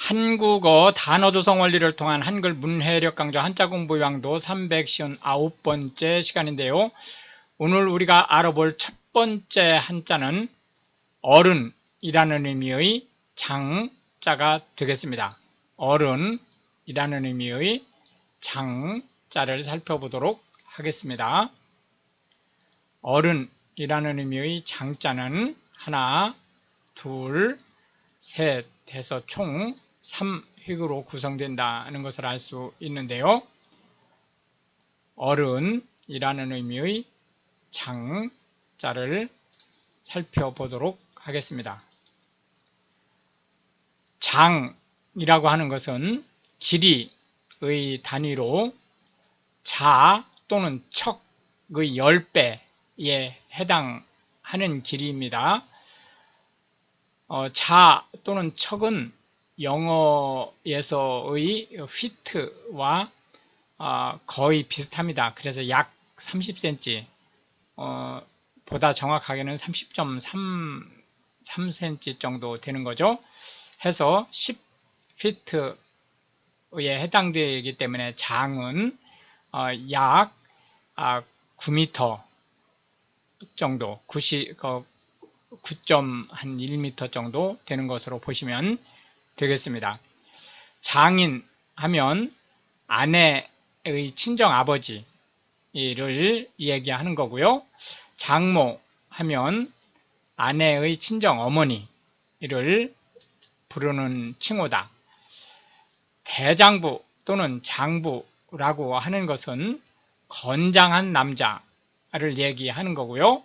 한국어 단어조성 원리를 통한 한글 문해력 강좌 한자 공부 요강도 359번째 시간인데요. 오늘 우리가 알아볼 첫 번째 한자는 어른이라는 의미의 장자가 되겠습니다. 어른이라는 의미의 장자를 살펴보도록 하겠습니다. 어른이라는 의미의 장자는 하나, 둘, 셋 해서 총 3획으로 구성된다는 것을 알 수 있는데요. 어른이라는 의미의 장자를 살펴보도록 하겠습니다. 장이라고 하는 것은 길이의 단위로 자 또는 척의 10배에 해당하는 길이입니다. 자 또는 척은 영어에서의 feet와 거의 비슷합니다. 그래서 약 30cm, 보다 정확하게는 30.3cm 정도 되는 거죠. 해서 10feet에 해당되기 때문에 장은 약 9m 정도, 9.1m 정도 되는 것으로 보시면 되겠습니다. 장인 하면 아내의 친정 아버지를 얘기하는 거고요. 장모 하면 아내의 친정 어머니를 부르는 칭호다. 대장부 또는 장부라고 하는 것은 건장한 남자를 얘기하는 거고요.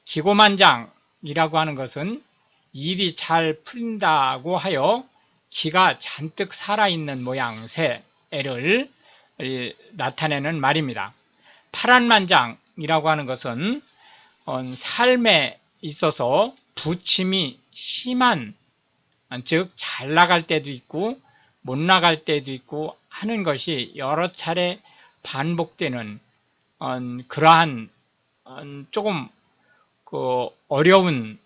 기고만장이라고 하는 것은 일이 잘 풀린다고 하여 기가 잔뜩 살아있는 모양새를 나타내는 말입니다. 파란만장이라고 하는 것은 삶에 있어서 부침이 심한, 즉 잘 나갈 때도 있고 못 나갈 때도 있고 하는 것이 여러 차례 반복되는 그러한 조금 어려운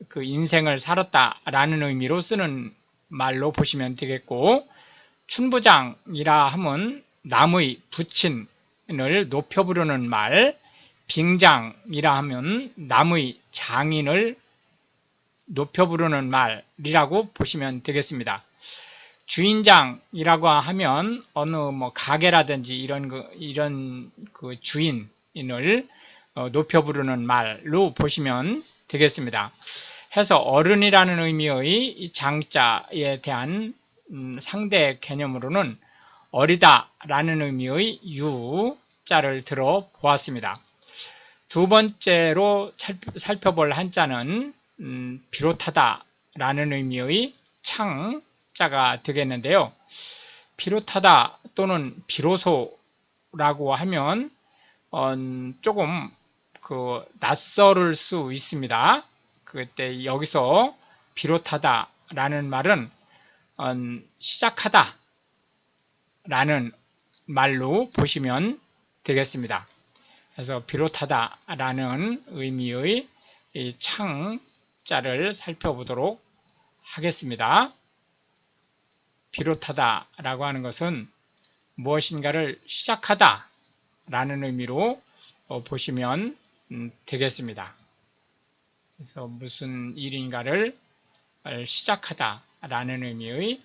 그 인생을 살았다라는 의미로 쓰는 말로 보시면 되겠고, 춘부장이라 하면 남의 부친을 높여 부르는 말, 빙장이라 하면 남의 장인을 높여 부르는 말이라고 보시면 되겠습니다. 주인장이라고 하면 어느 가게라든지 이런 그 주인을 높여 부르는 말로 보시면 되겠습니다. 해서 어른이라는 의미의 장자에 대한 상대 개념으로는 어리다라는 의미의 유자를 들어 보았습니다. 두 번째로 살펴볼 한자는 비롯하다라는 의미의 창자가 되겠는데요. 비롯하다 또는 비로소라고 하면 조금 낯설을 수 있습니다. 그때 여기서 비롯하다라는 말은 시작하다 라는 말로 보시면 되겠습니다. 그래서 비롯하다라는 의미의 이 창자를 살펴보도록 하겠습니다. 비롯하다라고 하는 것은 무엇인가를 시작하다 라는 의미로 보시면 되겠습니다. 그래서 무슨 일인가를 시작하다 라는 의미의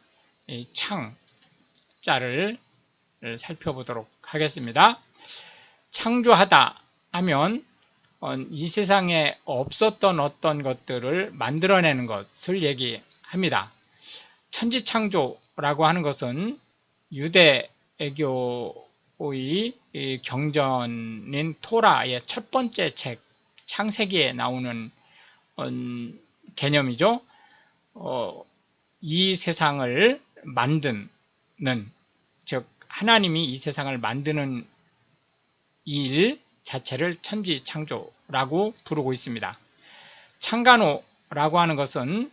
창자를 살펴보도록 하겠습니다. 창조하다 하면 이 세상에 없었던 어떤 것들을 만들어내는 것을 얘기합니다. 천지창조라고 하는 것은 유대교의 경전인 토라의 첫 번째 책 창세기에 나오는 개념이죠. 이 세상을 만드는, 즉 하나님이 이 세상을 만드는 일 자체를 천지창조라고 부르고 있습니다. 창간호라고 하는 것은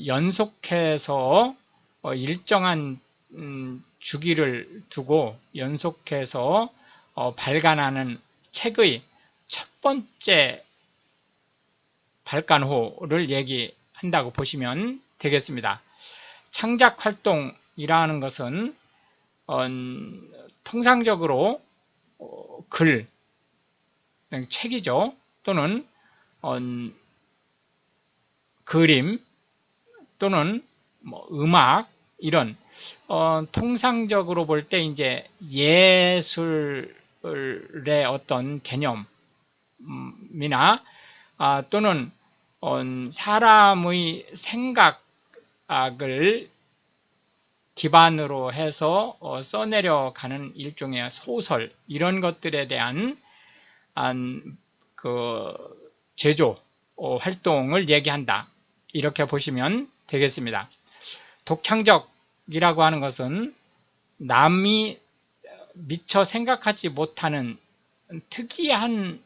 연속해서 일정한 주기를 두고 연속해서 발간하는 책의 첫 번째 발간호를 얘기한다고 보시면 되겠습니다. 창작 활동이라는 것은 통상적으로 글, 책이죠. 또는 그림 또는 음악 이런 통상적으로 볼 때 이제 예술의 어떤 개념이나 또는 사람의 생각을 기반으로 해서 써내려가는 일종의 소설 이런 것들에 대한 그 제조 활동을 얘기한다. 이렇게 보시면 되겠습니다. 독창적이라고 하는 것은 남이 미처 생각하지 못하는 특이한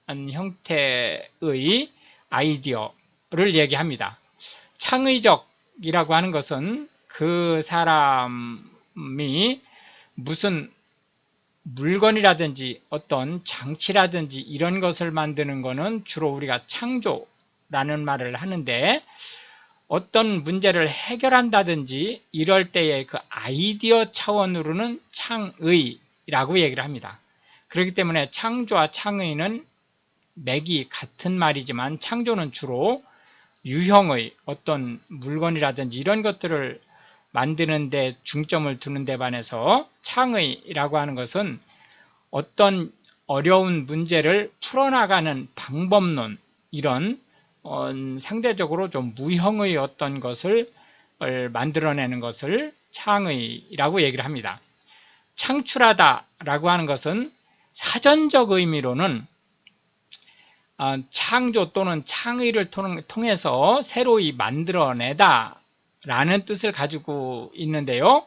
형태의 아이디어를 얘기합니다. 창의적이라고 하는 것은 그 사람이 무슨 물건이라든지 어떤 장치라든지 이런 것을 만드는 것은 주로 우리가 창조라는 말을 하는데, 어떤 문제를 해결한다든지 이럴 때의 그 아이디어 차원으로는 창의라고 얘기를 합니다. 그렇기 때문에 창조와 창의는 맥이 같은 말이지만, 창조는 주로 유형의 어떤 물건이라든지 이런 것들을 만드는 데 중점을 두는 데 반해서 창의라고 하는 것은 어떤 어려운 문제를 풀어나가는 방법론, 이런 상대적으로 좀 무형의 어떤 것을 만들어내는 것을 창의라고 얘기를 합니다. 창출하다라고 하는 것은 사전적 의미로는 창조 또는 창의를 통해서 새로이 만들어내다 라는 뜻을 가지고 있는데요.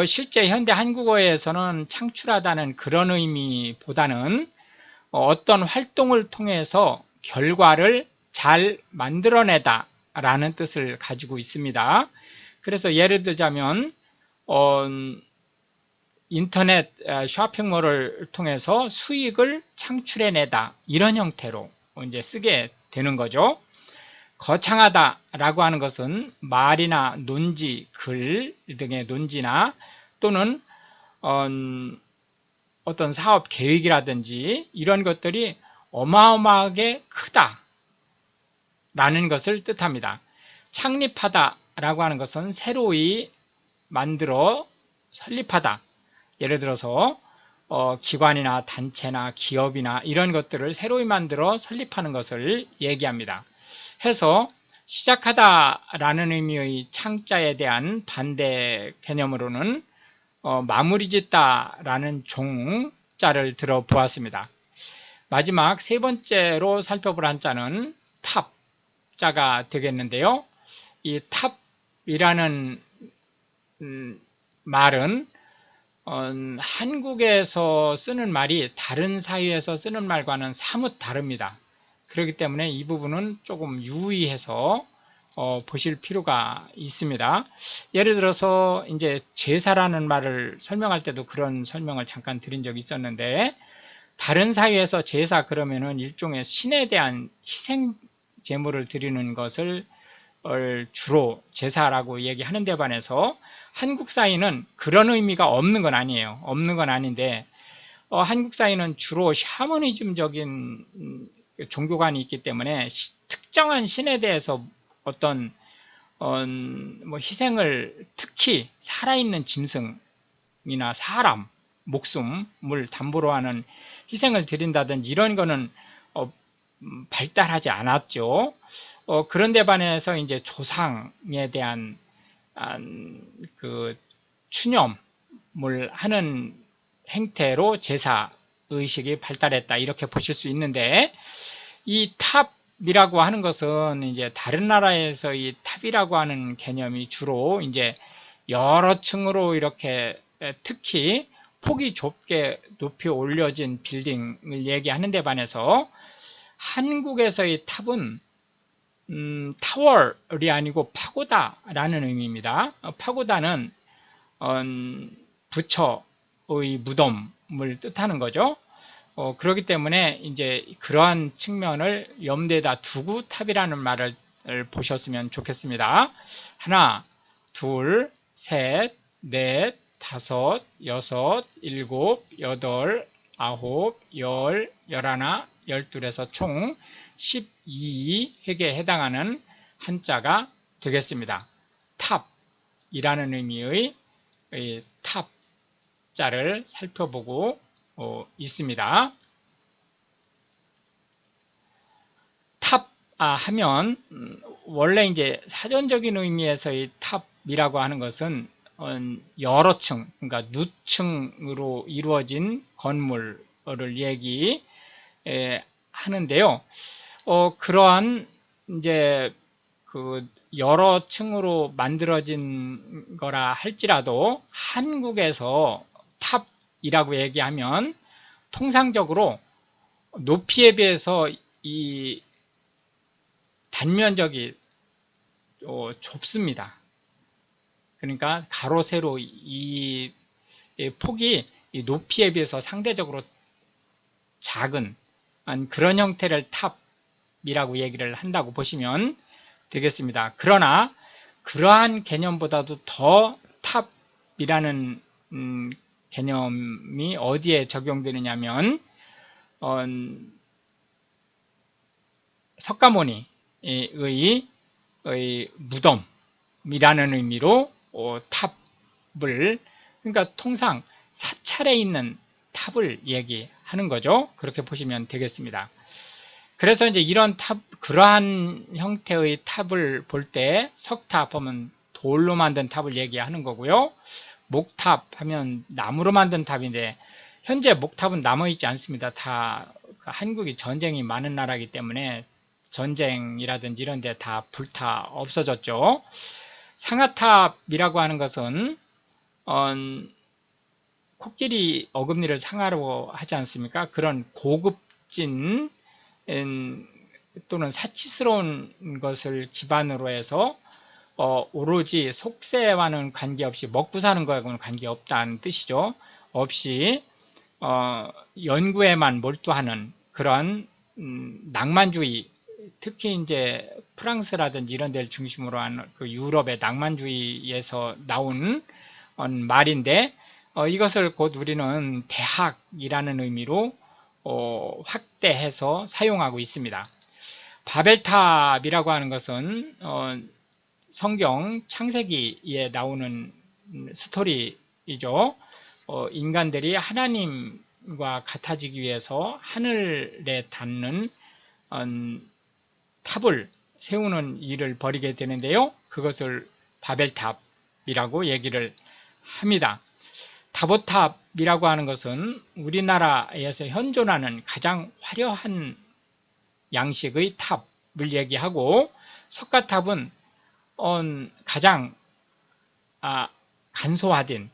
실제 현대 한국어에서는 창출하다는 그런 의미보다는 어떤 활동을 통해서 결과를 잘 만들어내다 라는 뜻을 가지고 있습니다. 그래서 예를 들자면 인터넷 쇼핑몰을 통해서 수익을 창출해내다, 이런 형태로 이제 쓰게 되는 거죠. 거창하다라고 하는 것은 말이나 논지, 글 등의 논지나 또는 어떤 사업 계획이라든지 이런 것들이 어마어마하게 크다라는 것을 뜻합니다. 창립하다라고 하는 것은 새로이 만들어 설립하다. 예를 들어서 기관이나 단체나 기업이나 이런 것들을 새로이 만들어 설립하는 것을 얘기합니다. 해서 시작하다라는 의미의 창자에 대한 반대 개념으로는 마무리 짓다라는 종자를 들어보았습니다. 마지막 세 번째로 살펴볼 한자는 탑자가 되겠는데요. 이 탑이라는 말은 한국에서 쓰는 말이 다른 사회에서 쓰는 말과는 사뭇 다릅니다. 그렇기 때문에 이 부분은 조금 유의해서 보실 필요가 있습니다. 예를 들어서 이제 제사라는 말을 설명할 때도 그런 설명을 잠깐 드린 적이 있었는데, 다른 사회에서 제사 그러면은 일종의 신에 대한 희생 제물을 드리는 것을 주로 제사라고 얘기하는 데 반해서 한국 사회는 그런 의미가 없는 건 아니에요. 없는 건 아닌데 한국 사회는 주로 샤머니즘적인 종교관이 있기 때문에 특정한 신에 대해서 어떤 희생을, 특히 살아있는 짐승이나 사람, 목숨을 담보로 하는 희생을 드린다든지 이런 거는 발달하지 않았죠. 그런데 반해서 이제 조상에 대한 그 추념을 하는 행태로 제사 의식이 발달했다, 이렇게 보실 수 있는데, 이 탑이라고 하는 것은 이제 다른 나라에서 이 탑이라고 하는 개념이 주로 이제 여러 층으로 이렇게 특히 폭이 좁게 높이 올려진 빌딩을 얘기하는 데 반해서 한국에서의 탑은 타월이 아니고 파고다라는 의미입니다. 파고다는 부처의 무덤을 뜻하는 거죠. 그렇기 때문에 이제 그러한 측면을 염두에다 두고 탑이라는 말을 보셨으면 좋겠습니다. 하나, 둘, 셋, 넷, 다섯, 여섯, 일곱, 여덟, 아홉, 열, 열하나, 열둘에서 총 12획에 해당하는 한자가 되겠습니다. 탑이라는 의미의 탑자를 살펴보고 있습니다. 탑 하면 원래 이제 사전적인 의미에서의 탑이라고 하는 것은 여러 층, 그러니까 누층으로 이루어진 건물을 얘기하는데요. 그러한 이제 그 여러 층으로 만들어진 거라 할지라도 한국에서 탑이라고 얘기하면 통상적으로 높이에 비해서 이 단면적이 좁습니다. 그러니까 가로 세로 이 폭이 높이에 비해서 상대적으로 작은 그런 형태를 탑이라고 얘기를 한다고 보시면 되겠습니다. 그러나 그러한 개념보다도 더 탑이라는 개념이 어디에 적용되느냐면 석가모니의 무덤이라는 의미로 탑을, 그러니까 통상 사찰에 있는 탑을 얘기하는 거죠. 그렇게 보시면 되겠습니다. 그래서 이제 이런 그러한 형태의 탑을 볼 때 석탑 하면 돌로 만든 탑을 얘기하는 거고요. 목탑 하면 나무로 만든 탑인데 현재 목탑은 남아있지 않습니다. 다 한국이 전쟁이 많은 나라이기 때문에 전쟁이라든지 이런 데 다 불타 없어졌죠. 상아탑이라고 하는 것은 코끼리 어금니를 상아로 하지 않습니까? 그런 고급진 또는 사치스러운 것을 기반으로 해서 오로지 속세와는 관계없이 먹고 사는 거하고는 관계없다는 뜻이죠. 없이 연구에만 몰두하는 그런 낭만주의, 특히 이제 프랑스라든지 이런 데를 중심으로 하는 그 유럽의 낭만주의에서 나온 말인데 이것을 곧 우리는 대학이라는 의미로 확대해서 사용하고 있습니다. 바벨탑이라고 하는 것은 성경 창세기에 나오는 스토리이죠. 인간들이 하나님과 같아지기 위해서 하늘에 닿는 탑을 세우는 일을 벌이게 되는데요. 그것을 바벨탑이라고 얘기를 합니다. 다보탑이라고 하는 것은 우리나라에서 현존하는 가장 화려한 양식의 탑을 얘기하고, 석가탑은 가장 간소화된,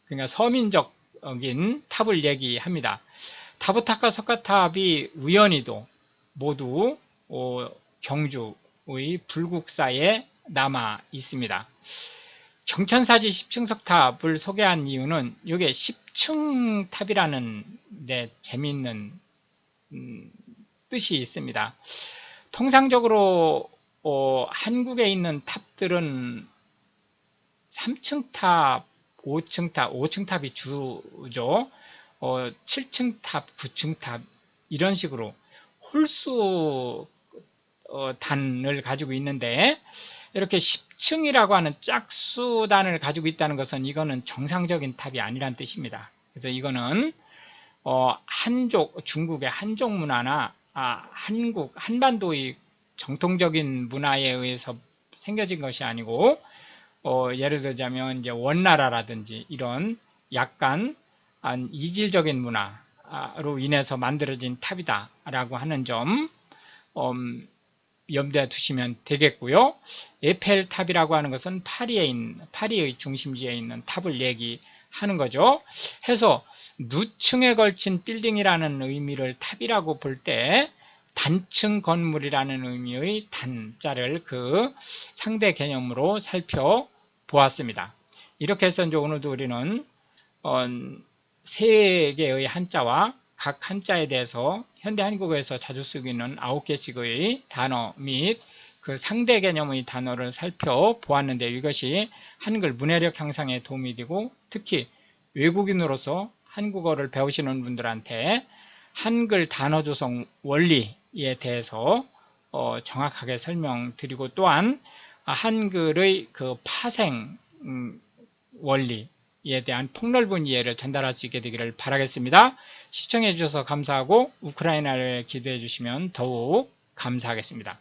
그러니까 서민적인 탑을 얘기합니다. 다보탑과 석가탑이 우연히도 모두 경주의 불국사에 남아 있습니다. 정천사지 10층 석탑을 소개한 이유는 이게 10층 탑이라는 데 재미있는 뜻이 있습니다. 통상적으로 한국에 있는 탑들은 3층 탑, 5층 탑, 5층 탑이 주죠. 7층 탑, 9층 탑 이런 식으로 홀수 단을 가지고 있는데, 이렇게 10층이라고 하는 짝수단을 가지고 있다는 것은 이거는 정상적인 탑이 아니란 뜻입니다. 그래서 이거는 중국의 한족 문화나 한반도의 정통적인 문화에 의해서 생겨진 것이 아니고, 예를 들자면 이제 원나라라든지 이런 약간 이질적인 문화로 인해서 만들어진 탑이다라고 하는 점 염두에 두시면 되겠고요. 에펠탑이라고 하는 것은 파리의 중심지에 있는 탑을 얘기하는 거죠. 해서 누층에 걸친 빌딩이라는 의미를 탑이라고 볼 때 단층 건물이라는 의미의 단자를 그 상대 개념으로 살펴보았습니다. 이렇게 해서 이제 오늘도 우리는 세 개의 한자와 각 한자에 대해서 현대 한국어에서 자주 쓰고 있는 9개씩의 단어 및 그 상대 개념의 단어를 살펴보았는데 이것이 한글 문해력 향상에 도움이 되고 특히 외국인으로서 한국어를 배우시는 분들한테 한글 단어 조성 원리에 대해서 정확하게 설명드리고 또한 한글의 그 파생 원리에 대한 폭넓은 이해를 전달할 수 있게 되기를 바라겠습니다. 시청해 주셔서 감사하고 우크라이나를 기도해 주시면 더욱 감사하겠습니다.